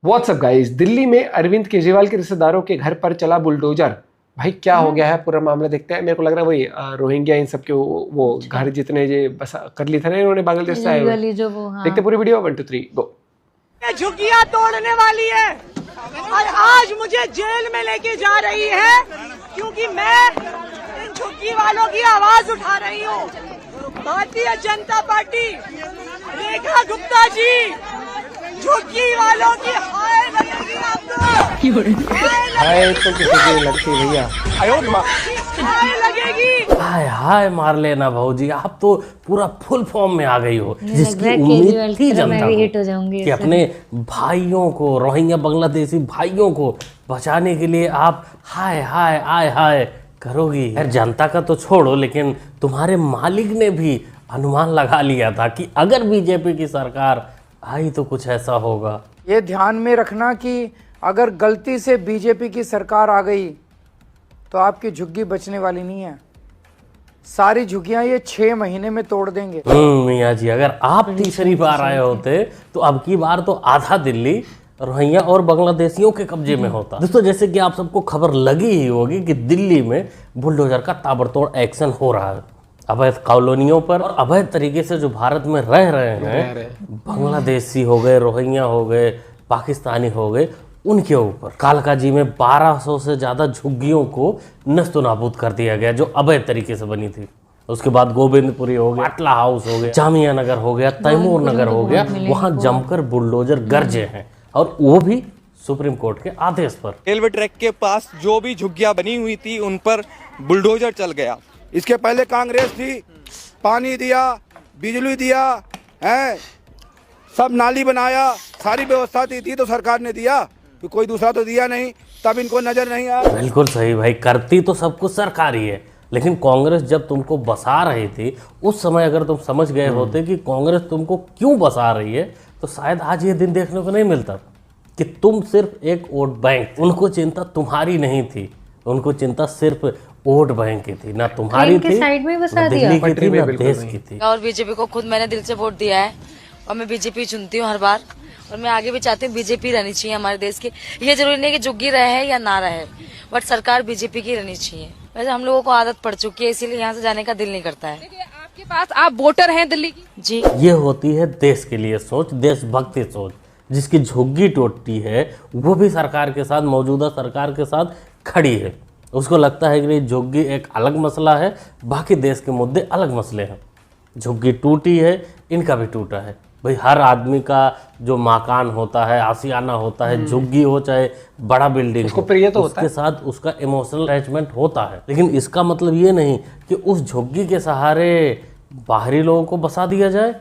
WhatsApp guys, Delhi में अरविंद केजरीवाल के रिश्तेदारों के घर पर चला बुलडोजर। भाई क्या हो गया है, पूरा मामला देखते हैं। मेरे को लग रहा है वही रोहिंग्या इन सब के वो घर जितने ये बस कर ली थे ना इन्होंने बांग्लादेश से आए हुए। जो वो हाँ। देखते पूरी वीडियो 1 2 3 गो। झुग्गियां तोड़ने वाली है और आज मुझे जेल में लेके जा रही है क्योंकि मैं इन झुग्गी वालों की आवाज उठा रही हूँ। भारतीय जनता पार्टी, रेखा गुप्ता जी, झुग्गी वालों की हाय लगेगी आपको। हाय तो किसी की लगती भैया, हाय लगेगी। हाय हाय मार लेना भाऊजी, आप तो पूरा फुल फॉर्म में आ गई हो। जिसकी उम्मीद थी जनता को कि अपने भाइयों को, रोहिंग्या बांग्लादेशी भाइयों को बचाने के लिए आप हाय हाय आय हाय करोगी। यार जनता का तो छोड़ो, लेकिन तुम्हारे मालिक ने भी अनुमान लगा लिया था कि अगर बीजेपी की सरकार आई तो कुछ ऐसा होगा। ये ध्यान में रखना कि अगर गलती से बीजेपी की सरकार आ गई तो आपकी झुग्गी बचने वाली नहीं है। सारी झुग्गियां ये 6 महीने में तोड़ देंगे। मियाँ जी, अगर आप तीसरी बार आए होते तो अब की बार तो आधा दिल्ली रोहिंग्या और बांग्लादेशियों के कब्जे में होता। दोस्तों, जैसे कि आप सबको खबर लगी ही होगी कि दिल्ली में बुलडोजर का ताबड़तोड़ एक्शन हो रहा है अवैध कॉलोनियों पर और अवैध तरीके से जो भारत में रह रहे हैं, बांग्लादेशी हो गए, रोहिंग्या हो गए, पाकिस्तानी हो गए, उनके ऊपर कालकाजी में 1200 से ज़्यादा झुग्गियों को नष्ट नाबूद कर दिया गया जो अवैध तरीके से बनी थी। उसके बाद गोविंदपुरी हो गया, पाटला हाउस हो गया, जामिया नगर हो गया, तैमूर नगर हो गया, वहाँ जमकर बुलडोजर गरजे हैं और वो भी सुप्रीम कोर्ट के आदेश पर। रेलवे ट्रैक के पास जो भी झुग्गियां बनी हुई थी उन पर बुलडोजर चल गया। इसके पहले कांग्रेस थी, पानी दिया, बिजली दिया है, सब नाली बनाया, सारी व्यवस्था थी तो सरकार ने दिया, तो कोई दूसरा तो दिया नहीं, तब इनको नजर नहीं आया। बिल्कुल सही भाई, करती तो सब कुछ सरकार ही है, लेकिन कांग्रेस जब तुमको बसा रही थी उस समय अगर तुम समझ गए होते कि कांग्रेस तुमको क्यों बसा रही है तो शायद आज ये दिन देखने को नहीं मिलता कि तुम सिर्फ एक वोट बैंक। उनको चिंता तुम्हारी नहीं थी, उनको चिंता सिर्फ वोट बैंक की थी, ना तुम्हारी थी, ना दिल्ली की थी, ना देश की थी। और बीजेपी को खुद मैंने दिल से वोट दिया है और मैं बीजेपी चुनती हूँ हर बार और मैं आगे भी चाहती हूँ बीजेपी रहनी चाहिए हमारे देश की। ये जरूरी नहीं कि झुग्गी रहे या ना रहे, बट सरकार बीजेपी की रहनी चाहिए। वैसे हम लोगों को आदत पड़ चुकी है, इसीलिए यहाँ से जाने का दिल नहीं करता है। आपके पास आप वोटर हैं दिल्ली की जी। ये होती है देश के लिए सोच, देशभक्ति सोच। जिसकी झुग्गी टूटती है वो भी सरकार के साथ, मौजूदा सरकार के साथ खड़ी है। उसको लगता है कि ये झुग्गी एक अलग मसला है, बाकी देश के मुद्दे अलग मसले हैं। झुग्गी टूटी है, इनका भी टूटा है। भाई हर आदमी का जो मकान होता है, आशियाना होता है, झुग्गी हो चाहे बड़ा बिल्डिंग हो, तो उसके साथ उसका इमोशनल अटैचमेंट होता है। लेकिन इसका मतलब ये नहीं कि उस झुग्गी के सहारे बाहरी लोगों को बसा दिया जाए,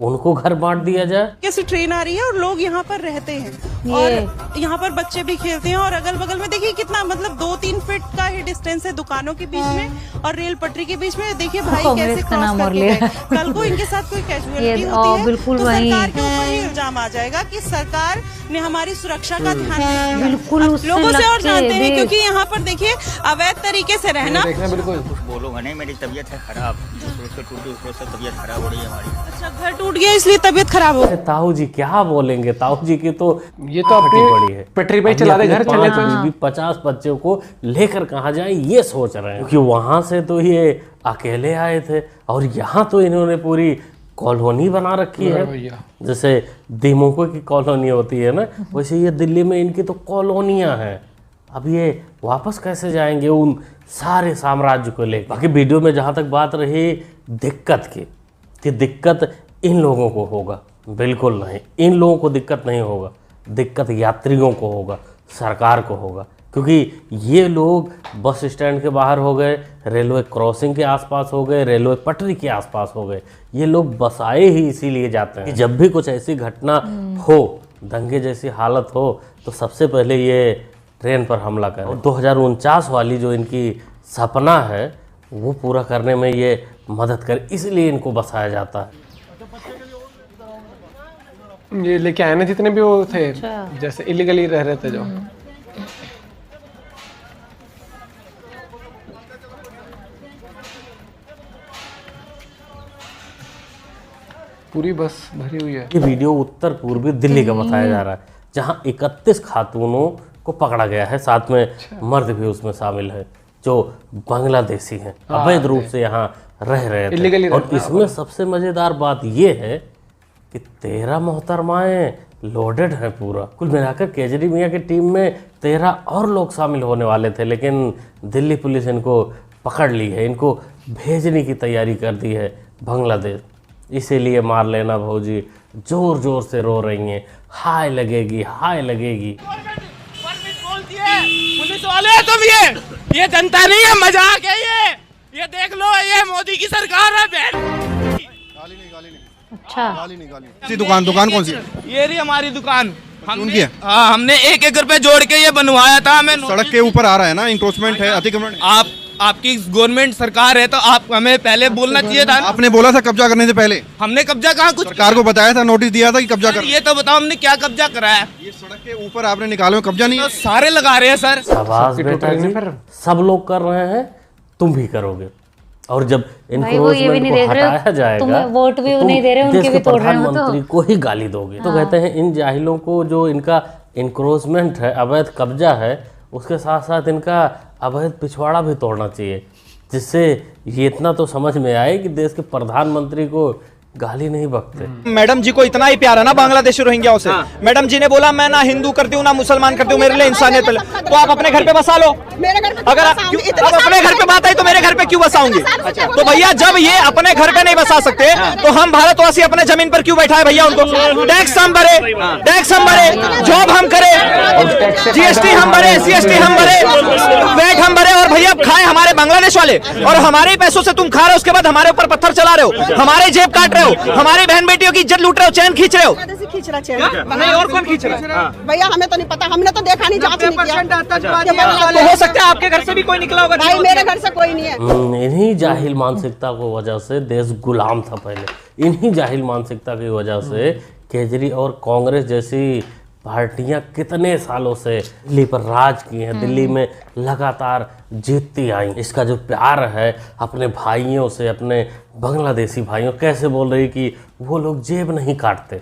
उनको घर बांट दिया जाए। कैसी ट्रेन आ रही है और लोग यहाँ पर रहते हैं और यहाँ पर बच्चे भी खेलते हैं और अगल बगल में देखिए कितना, मतलब 2-3 फीट का ही डिस्टेंस है दुकानों के बीच में और रेल पटरी के बीच में। देखिए भाई कैसे क्रॉस करके गए। कल को इनके साथ कोई कैजुअलिटी होती है तो सरकार के ऊपर ही इल्जाम आ जाएगा कि सरकार ने हमारी सुरक्षा का ध्यान नहीं दिया। बिल्कुल लोगों से और जानते हैं क्योंकि यहाँ पर देखिए अवैध तरीके से रहना। कुछ बोलोगे नहीं, मेरी तबीयत है खराब, तबीयत खराब हो रही है हमारी। अच्छा, घर टूट गया इसलिए तबीयत खराब हो। ताऊ जी क्या बोलेंगे, ताऊ जी की तो ये तो अपनी बड़ी है, पटरी पे चला दे घर चले तो 50 बच्चों को लेकर कहाँ जाएं ये सोच रहे हैं, क्योंकि वहां से तो ये अकेले आए थे और यहाँ तो इन्होंने पूरी कॉलोनी बना रखी है। जैसे दीमोको की कॉलोनी होती है ना, वैसे ये दिल्ली में इनकी तो कॉलोनियां हैं। अब ये वापस कैसे जाएंगे उन सारे साम्राज्य को लेकर। बाकी वीडियो में जहाँ तक बात रही दिक्कत की, कि दिक्कत इन लोगों को होगा, बिल्कुल नहीं, इन लोगों को दिक्कत नहीं होगा, दिक्कत यात्रियों को होगा, सरकार को होगा। क्योंकि ये लोग बस स्टैंड के बाहर हो गए, रेलवे क्रॉसिंग के आसपास हो गए, रेलवे पटरी के आसपास हो गए। ये लोग बसाए ही इसीलिए जाते हैं कि जब भी कुछ ऐसी घटना हो, दंगे जैसी हालत हो, तो सबसे पहले ये ट्रेन पर हमला करें। 2049 वाली जो इनकी सपना है वो पूरा करने में ये मदद करे, इसलिए इनको बसाया जाता है। ये लेके आए ना जितने भी वो थे, जैसे इलीगली रह रहे थे जो। पूरी बस भरी हुई है। ये वीडियो उत्तर पूर्वी दिल्ली का बताया जा रहा है। जहां 31 खातूनों को पकड़ा गया है, साथ में मर्द भी उसमें शामिल है जो बांग्लादेशी हैं, अवैध रूप से यहाँ रह रहे थे। और इसमें सबसे मज़ेदार बात ये है कि 13 मोहतरमाएँ लोडेड हैं पूरा। कुल मिलाकर केजरी मियाँ की टीम में 13 और लोग शामिल होने वाले थे, लेकिन दिल्ली पुलिस इनको पकड़ ली है, इनको भेजने की तैयारी कर दी है बांग्लादेश। इसीलिए मार लेना भौजी जोर जोर से रो रही हैं, हाय लगेगी, हाय लगेगी। पुलिस वाले तुम ये जनता नहीं है, मजाक है ये देख लो, ये मोदी की सरकार है। गाली नहीं। अच्छा, गाली नहीं। दुकान कौन सी है? ये रही हमारी दुकान। हमने हमने 1-1 रुपए जोड़ के ये बनवाया था। हमें सड़क के ऊपर आ रहा है ना, इंक्रोचमेंट है, अतिक्रमण। आपकी गवर्नमेंट सरकार है तो आप हमें पहले बोलना चाहिए था। आपने बोला था कब्जा करने से पहले। हमने कब्जा कहाँ, कुछ सरकार को बताया था, नोटिस दिया था कि कब्जा कर। ये तो बताओ हमने क्या कब्जा करा है? ये सड़क के ऊपर आपने निकालो, कब्जा नहीं है। तो सारे लगा रहे हैं सर। शाबाश बेटा जी, सब लोग कर रहे हैं, तुम भी करोगे। और जब इनक्रोचमेंट को हटाया जाएगा, वोट भी नहीं दे रहे, उनके भी तोड़ रहे हो, प्रधानमंत्री को ही गाली दोगे। तो कहते हैं इन जाहिलों को जो इनका इंक्रोचमेंट है, अवैध कब्जा है, उसके साथ साथ इनका अवैध पिछवाड़ा भी तोड़ना चाहिए, जिससे ये इतना तो समझ में आए कि देश के प्रधानमंत्री को गाली नहीं बकते। मैडम जी को इतना ही प्यार है ना बांग्लादेशी रोहिंग्याओं से। मैडम जी ने बोला मैं ना हिंदू करती हूँ ना मुसलमान करती हूँ, मेरे लिए इंसानियत पहले। तो आप अपने घर पे बसा लो। अगर आप अपने घर पे बात आई तो मेरे घर पे क्यों बसाऊंगी? तो भैया जब ये अपने घर पे नहीं बसा सकते तो हम भारतवासी अपने जमीन पर क्यों बैठाए भैया उनको? टैक्स हम भरे, जॉब हम करे, GST हम भरे, CST हम भरे, वैट हम भरे, और भैया खाए हमारे बांग्लादेश वाले। और हमारे पैसों से तुम खा रहे हो, उसके बाद हमारे ऊपर पत्थर चला रहे हो, हमारे जेब काट रहे हो, हमारी बहन बेटियों की इज्जत लूट रहे हो, चैन खींच रहे हो। नहीं, और कौन खींच रहा है? भैया हमें तो नहीं पता, हमने तो देखा नहीं, जांच नहीं किया। तो हो सकता है आपके घर से भी कोई निकला होगा। भाई मेरे घर से कोई नहीं है। इन्हीं जाहिल मानसिकता को वजह से देश गुलाम था पहले। इन्हीं जाहिल मानसिकता की वजह से केजरी और कांग्रेस जैसी पार्टियां कितने सालों से दिल्ली पर राज की हैं, दिल्ली में लगातार जीतती आई। इसका जो प्यार है अपने भाइयों से, अपने बांग्लादेशी भाइयों, कैसे बोल रही कि वो लोग जेब नहीं काटते,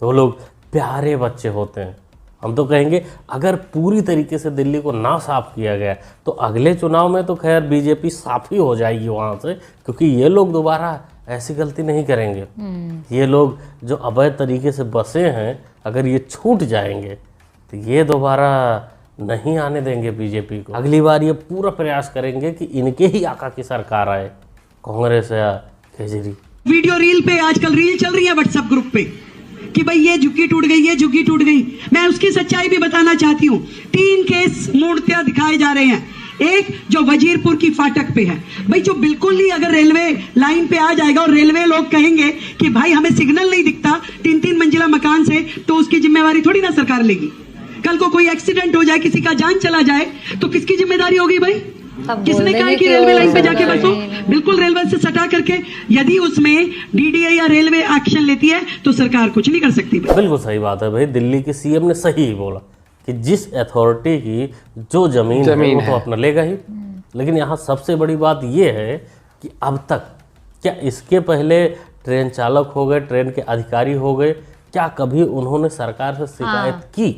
वो लोग प्यारे बच्चे होते हैं। हम तो कहेंगे अगर पूरी तरीके से दिल्ली को ना साफ किया गया तो अगले चुनाव में तो खैर बीजेपी साफ ही हो जाएगी वहाँ से, क्योंकि ये लोग दोबारा ऐसी गलती नहीं करेंगे। ये लोग जो अवैध तरीके से बसे हैं, अगर ये छूट जाएंगे तो ये दोबारा नहीं आने देंगे बीजेपी को। अगली बार ये पूरा प्रयास करेंगे कि इनके ही आका की सरकार आए, कांग्रेस या केजरी। वीडियो रील पे आजकल रील चल रही है व्हाट्सएप ग्रुप पे कि भाई ये झुग्गी टूट गई, ये झुग्गी टूट गई। मैं उसकी सच्चाई भी बताना चाहती हूँ। 3 केस मूर्तियां दिखाए जा रहे हैं। एक जो वजीरपुर की फाटक पे है, भाई जो बिल्कुल ही अगर रेलवे लाइन पे आ जाएगा और रेलवे लोग कहेंगे कि भाई हमें सिग्नल नहीं दिखता 3-3 मंजिला मकान से, तो उसकी जिम्मेवारी थोड़ी ना सरकार लेगी। कल को कोई एक्सीडेंट हो जाए, किसी का जान चला जाए, तो किसकी जिम्मेदारी होगी भाई? किसने कहा कि रेलवे लाइन पे जाके बसो? बिल्कुल रेलवे से सटा करके, यदि उसमें DDA या रेलवे एक्शन लेती है तो सरकार कुछ नहीं कर सकती। बिल्कुल सही बात है भाई, दिल्ली के CM ने सही ही बोला कि जिस अथॉरिटी की जो जमीन है वो तो अपना लेगा ही। लेकिन यहाँ सबसे बड़ी बात ये है कि अब तक क्या इसके पहले ट्रेन चालक हो गए, ट्रेन के अधिकारी हो गए, क्या कभी उन्होंने सरकार से शिकायत की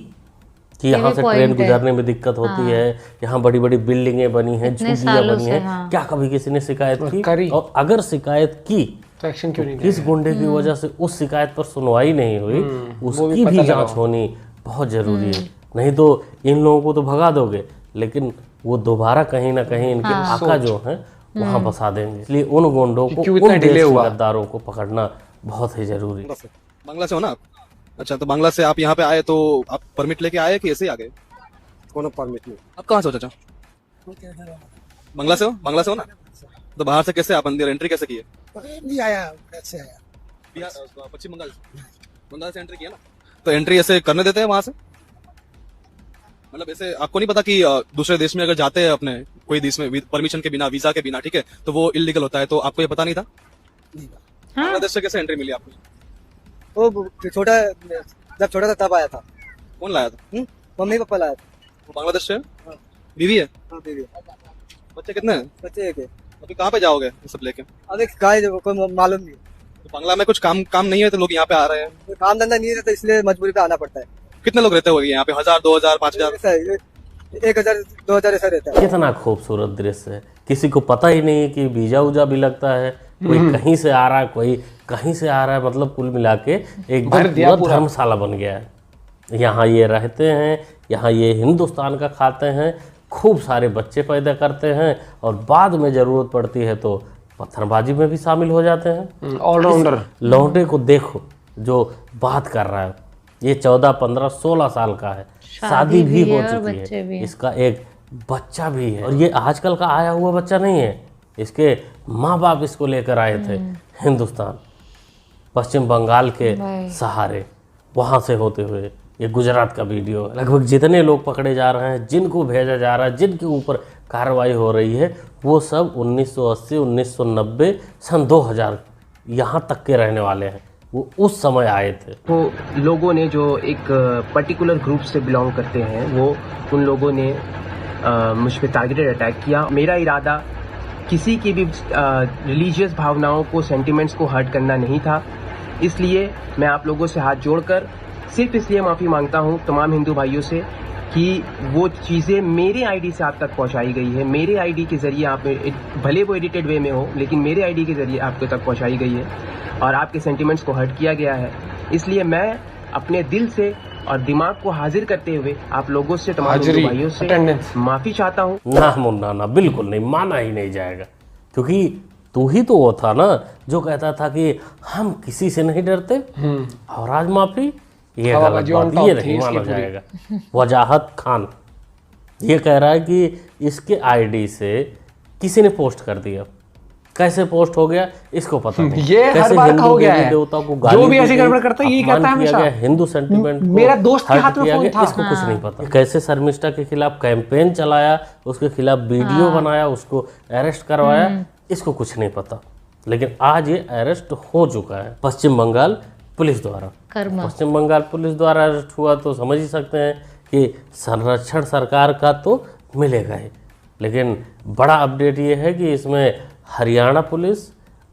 कि यहाँ से ट्रेन गुजरने में दिक्कत होती है, यहाँ बड़ी बड़ी बिल्डिंगें बनी हैं, झुग्गियाँ बनी हैं? क्या कभी किसी ने शिकायत की? और अगर शिकायत की तो एक्शन क्यों नहीं? किस गुंडे की वजह से उस शिकायत पर सुनवाई नहीं हुई, उसकी भी जांच होनी बहुत जरूरी है। नहीं तो इन लोगों को तो भगा दोगे, लेकिन वो दोबारा कहीं ना कहीं इनके आका जो हैं वहाँ बसा देंगे। इसलिए उन गुंडों को, उन देश के गद्दारों को पकड़ना बहुत ही जरूरी है। बांग्ला से हो ना? अच्छा, तो बांग्ला से आप यहाँ पे आए तो आप परमिट लेके आए कि ऐसे ही आ गए? कौन परमिट नहीं। आप कहाँ से हो चाचा? बांग्ला से हो? बांग्ला से हो ना? तो बाहर से कैसे आप अंदर एंट्री कैसे किए? पश्चिम बंगाल से एंट्री किया ना? तो एंट्री ऐसे करने देते हैं वहां से? मतलब ऐसे आपको नहीं पता कि दूसरे देश में अगर जाते हैं अपने कोई देश में परमिशन के बिना, वीजा के बिना, ठीक है, तो वो इलीगल होता है, तो आपको ये पता नहीं था? बांग्लादेश से कैसे एंट्री मिली आपको? वो छोटा, जब छोटा था तब आया था। कौन लाया था? मम्मी पापा लाया था। वो बांग्लादेश से? बीवी है? हाँ, बीवी। बच्चे कितने हैं? बच्चे एक है। अभी कहाँ पे जाओगे ये सब लेके? अबे गाय कोई मालूम नहीं। तो बांग्ला में कुछ काम नहीं है तो लोग यहाँ पे आ रहे हैं। काम धंधा नहीं है तो इसलिए मजबूरी पे आना पड़ता है। कितने लोग रहते होंगे यहाँ पे? 1000, 2000, 5000? 1000 2000 ऐसा रहता है। कितना खूबसूरत दृश्य है, किसी को पता ही नहीं कि वीजा उजा भी लगता है, कोई कहीं से आ रहा है, कोई कहीं से आ रहा है, मतलब कुल मिला के एकदम पूरा धर्मशाला बन गया है। यहाँ ये रहते हैं, यहाँ ये हिंदुस्तान का खाते हैं, खूब सारे बच्चे पैदा करते हैं और बाद में ज़रूरत पड़ती है तो पत्थरबाजी में भी शामिल हो जाते हैं। ऑलराउंडर लौंडे को देखो जो बात कर रहा है, ये 14, 15, 16 साल का है, शादी भी हो चुकी है, इसका एक बच्चा भी है। और ये आजकल का आया हुआ बच्चा नहीं है, इसके माँ बाप इसको लेकर आए थे हिंदुस्तान, पश्चिम बंगाल के सहारे, वहाँ से होते हुए। ये गुजरात का वीडियो है। लगभग जितने लोग पकड़े जा रहे हैं, जिनको भेजा जा रहा है, जिनके ऊपर कार्रवाई हो रही है, वो सब 1980, 1990, सन 2000 यहाँ तक के रहने वाले हैं। वो उस समय आए थे। तो लोगों ने जो एक पर्टिकुलर ग्रुप से बिलोंग करते हैं, वो उन लोगों ने मुझ पर टारगेटेड अटैक किया। मेरा इरादा किसी की भी रिलीजियस भावनाओं को, सेंटिमेंट्स को हर्ट करना नहीं था। इसलिए मैं आप लोगों से हाथ जोड़कर सिर्फ इसलिए माफ़ी मांगता हूं तमाम हिंदू भाइयों से कि वो चीज़ें मेरे आईडी से आप तक पहुंचाई गई है, मेरे आईडी के ज़रिए आप, भले वो एडिटेड वे में हो, लेकिन मेरे आईडी के ज़रिए आपके तक पहुंचाई गई है और आपके सेंटिमेंट्स को हर्ट किया गया है। इसलिए मैं अपने दिल से और दिमाग को हाजिर करते हुए आप लोगों से, तमाम हिंदू भाइयों से माफ़ी चाहता हूँ। ना मुन्ना ना, बिल्कुल नहीं, माना ही नहीं जाएगा, क्योंकि तू ही तो वो था ना जो कहता था कि हम किसी से नहीं डरते, और आज माफ़ी, ये गलत बात, ये नहीं माना जाएगा। वजाहत खान ये कह रहा है कि इसके आईडी से किसी ने पोस्ट कर दिया। कैसे पोस्ट हो गया इसको पता नहीं। ये हर बार का हो गया है, देवताओं को गाली जो भी ऐसी गड़बड़ करता है यही कहता है हमेशा, हिंदू सेंटिमेंट मेरा दोस्त के हाथ में फोन था, इसको कुछ नहीं पता। कैसे शर्मिष्ठा के खिलाफ कैंपेन चलाया, उसके खिलाफ वीडियो बनाया, उसको अरेस्ट करवाया, इसको कुछ नहीं पता। लेकिन आज ये अरेस्ट हो चुका है पश्चिम बंगाल पुलिस द्वारा। पश्चिम बंगाल पुलिस द्वारा अरेस्ट हुआ तो समझ ही सकते हैं कि संरक्षण सरकार का तो मिलेगा ही। लेकिन बड़ा अपडेट ये है कि इसमें हरियाणा पुलिस,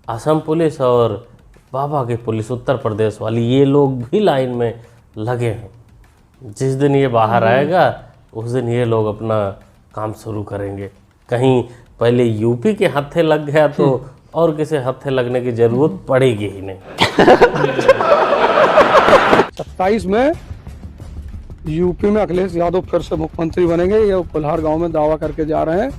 असम पुलिस और बाबा की पुलिस, उत्तर प्रदेश वाली, ये लोग भी लाइन में लगे हैं। जिस दिन ये बाहर आएगा उस दिन ये लोग अपना काम शुरू करेंगे। कहीं पहले यूपी के हत्थे लग गया तो और किसी हत्थे लगने की जरूरत पड़ेगी ही नहीं। 27 में यूपी में अखिलेश यादव फिर से मुख्यमंत्री बनेंगे, ये कोल्हार गांव में दावा करके जा रहे हैं।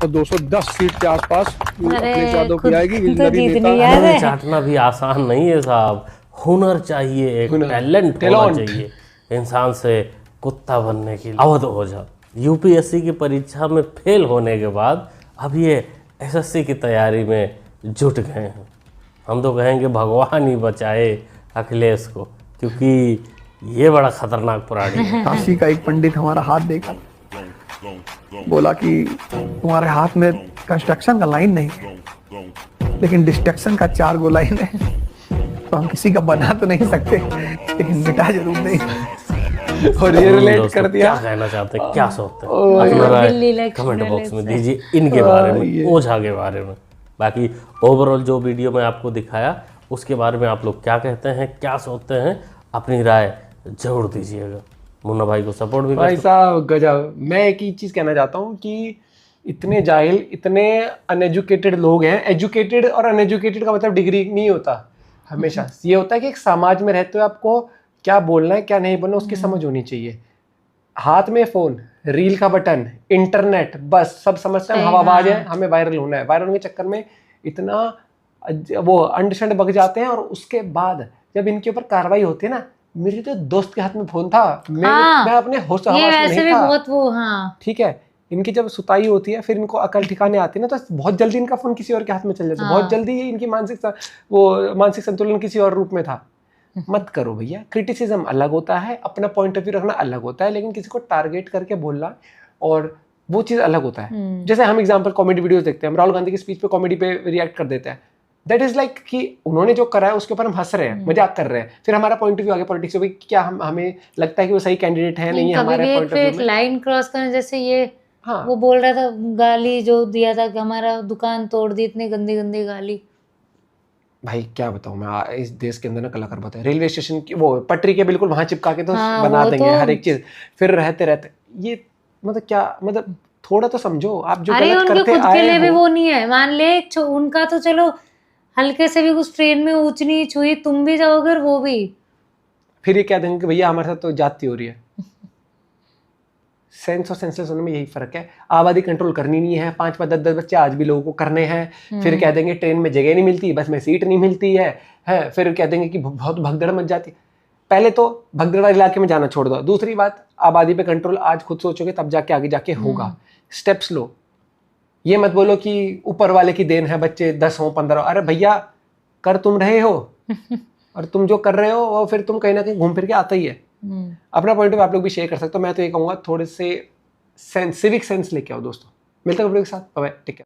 और 210 सीट के आसपास अखिलेश यादव की आएगी। चाटना भी आसान नहीं है साहब, हुनर चाहिए, एक टैलेंट होना चाहिए इंसान से कुत्ता बनने के लिए। अवध ओझा यूपीएससी की परीक्षा में फेल होने के बाद अब ये एसएससी की तैयारी में जुट गए हैं। हम तो कहेंगे भगवान ही बचाए अखिलेश को, क्योंकि ये बड़ा खतरनाक प्राणी है। काशी का एक पंडित हमारा हाथ देखा, बोला कि तुम्हारे हाथ में कंस्ट्रक्शन का लाइन नहीं है, लेकिन डिस्ट्रक्शन का 4 गो लाइन है, तो हम किसी का बना तो नहीं सकते, लेकिन मिटा जरूर नहीं। और ये रिलेट कर दिया। क्या कहना चाहते हैं, क्या सोचते हैं, कमेंट बॉक्स में दीजिए इनके बारे में, ओझा के बारे में। बाकी ओवरऑल जो वीडियो में आपको दिखाया उसके बारे में आप लोग क्या कहते हैं, क्या सोचते हैं, अपनी राय जरूर दीजिएगा। मुन्ना भाई को सपोर्ट भी भाई साहब गजब। मैं एक ही चीज़ कहना चाहता हूँ कि इतने जाहिल, इतने अनएजुकेटेड लोग हैं। एजुकेटेड और अनएजुकेटेड का मतलब डिग्री नहीं होता, हमेशा ये होता है कि एक समाज में रहते हुए आपको क्या बोलना है क्या नहीं बोलना उसकी समझ होनी चाहिए। हाथ में फ़ोन, रील का बटन, इंटरनेट, बस सब समझते हैं हवाबाज है, हमें वायरल होना है। वायरल होने के चक्कर में इतना वो अंडरस्टैंड बग जाते हैं। और उसके बाद जब इनके ऊपर कार्रवाई होती है ना, मेरे तो दोस्त के हाथ में फोन था, मैं अपने होश में नहीं था। बहुत वो, हाँ ठीक है, इनकी जब सुताई होती है फिर इनको अकल ठिकाने आती है ना, तो बहुत जल्दी इनका फोन किसी और के हाथ में चल जाता है। बहुत जल्दी इनकी मानसिक संतुलन किसी और रूप में था। मत करो भैया, क्रिटिसिज्म अलग होता है, अपना पॉइंट ऑफ व्यू रखना अलग होता है, लेकिन किसी को टारगेट करके बोलना और वो चीज़ अलग होता है। जैसे हम एग्जाम्पल कॉमेडी वीडियोस देखते हैं, राहुल गांधी की स्पीच पे कॉमेडी पे रिएक्ट कर देते हैं। दैट इज लाइक कि उन्होंने जो करा है उसके ऊपर हम हंस रहे हैं, मजाक कर रहे हैं। फिर हमारा पॉइंट ऑफ व्यू आगे पॉलिटिक्स में, क्या हमें लगता है कि वो सही कैंडिडेट है नहीं है हमारे पॉइंट ऑफ व्यू में। लाइन क्रॉस करने जैसे ये हाँ। वो बोल रहा था, गाली जो दिया था कि हमारा दुकान तोड़ दी, इतनी गंदी गंदी गाली। भाई क्या बताऊं मैं, इस देश के अंदर ना कलाकार बहुत है। रेलवे स्टेशन की वो पटरी के बिल्कुल वहां चिपका के तो हाँ, बना वो देंगे तो- हर एक चीज, फिर रहते रहते ये मतलब क्या, मतलब थोड़ा तो समझो आप जो अरे गलत उनके करते खुद के लिए आए भी हो। वो नहीं है, मान ले उनका तो चलो हल्के से भी कुछ ट्रेन में ऊंच नीच हुई, तुम भी जाओगे और वो भी। फिर ये कह देंगे कि भैया हमारे साथ तो जाती हो रही है। सेंस और सेंसलेस होने में यही फर्क है। आबादी कंट्रोल करनी नहीं है, 5-5 10-10 बच्चे आज भी लोगों को करने हैं। फिर कह देंगे ट्रेन में जगह नहीं मिलती, बस में सीट नहीं मिलती है। फिर कह देंगे कि बहुत भगदड़ मच जाती। पहले तो भगदड़ वाले इलाके में जाना छोड़ दो। दूसरी बात, आबादी पे कंट्रोल आज खुद सोचोगे तब जाके आगे जाके होगा। स्टेप्स लो, ये मत बोलो कि ऊपर वाले की देन है, बच्चे 10 हो 15 हो। अरे भैया कर तुम रहे हो और तुम जो कर रहे हो वो फिर तुम कहीं ना कहीं घूम फिर के आता ही है। अपना पॉइंट ऑफ व्यू आप लोग भी शेयर कर सकते हो। मैं तो ये कहूँगा थोड़े से सिविक सेंस लेके आओ दोस्तों। मिलते हैं आप लोगों के साथ, बाय बाय, टेक केयर।